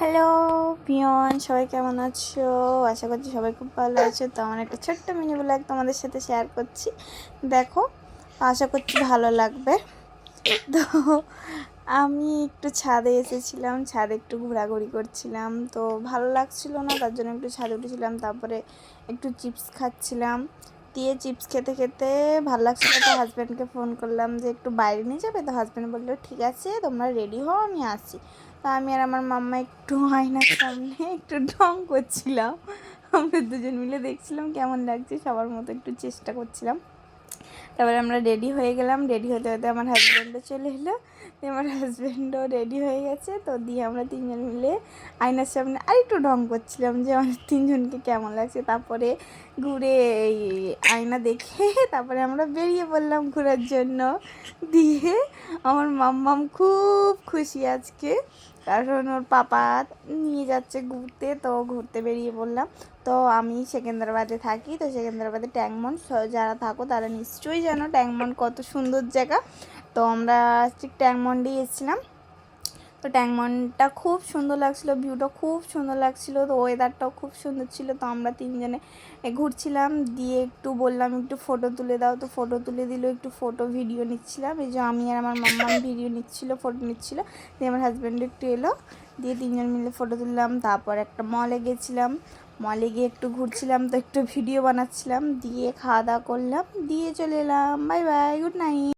Hello peon, সবাই কেমন আছো? আশা করছি সবাই খুব ভালো আছো। তো আমার একটা ছোট্ট মিনি ব্লগ তোমাদের সাথে শেয়ার করছি, দেখো। আশা করছি ভালো লাগবে। তো আমি একটু ছাদে এসেছিলাম, ছাদে একটু ঘোরাঘুরি করছিলাম, তো ভালো লাগছিল না, তার জন্য একটু ছাদে উঠেছিলাম। তারপরে একটু চিপস খাচ্ছিলাম, দিয়ে চিপস খেতে খেতে ভালো লাগছিল। তো হাজব্যান্ডকে ফোন করলাম যে একটু বাইরে নিয়ে যাবে। তো হাজব্যান্ড বললো ঠিক আছে, তোমরা রেডি হও, আমি আসি। তো আমি আর আমার মাম্মা একটু আয়নার সামনে একটু ঢং করছিলাম। আমরা দুজন মিলে দেখছিলাম কেমন লাগছে, সবার মতো একটু চেষ্টা করছিলাম। তারপরে আমরা রেডি হয়ে গেলাম। রেডি হতে হতে আমার হাজব্যান্ডও চলে এলো। আমার হাজব্যান্ডও রেডি হয়ে গেছে। তো দিয়ে আমরা তিনজন মিলে আয়নার সামনে আরেকটু ঢং করছিলাম যে আমাদের তিনজনকে কেমন লাগছে। তারপরে ঘুরে এই আয়না দেখে তারপরে আমরা বেরিয়ে পড়লাম ঘোরার জন্য। দিয়ে আমার মাম্মাম খুব খুশি আজকে, কারণ ওর পাপা নিয়ে যাচ্ছে ঘুরতে। তো ঘুরতে বেরিয়ে পড়লাম। তো আমি সেকেন্দ্রাবাদে থাকি, তো সেকেন্দ্রাবাদে ট্যাংমন, যারা থাকো তারা নিশ্চয়ই জানো ট্যাংমন কত সুন্দর জায়গা। তো আমরা ঠিক ট্যাংমন্ডেই এসেছিলাম। তো ট্যাংমনটা খুব সুন্দর লাগছিলো, ভিউটা খুব সুন্দর লাগছিলো, তো ওয়েদারটাও খুব সুন্দর ছিল। তো আমরা তিনজনে ঘুরছিলাম, দিয়ে একটু বললাম একটু ফটো তুলে দাও, তো ফটো তুলে দিল। একটু ফটো ভিডিও নিচ্ছিলাম, এই যে আমি আর আমার মাম্মা ভিডিও নিচ্ছিলো, ফটো নিচ্ছিলো। দিয়ে আমার হাজব্যান্ড একটু এলো, দিয়ে তিনজন মিলে ফটো তুললাম। তারপর একটা মলে গেছিলাম, মলে গিয়ে একটু ঘুরছিলাম, তো একটু ভিডিও বানাচ্ছিলাম, দিয়ে খাওয়া দাওয়া করলাম, দিয়ে চলে এলাম। Bye bye, good night.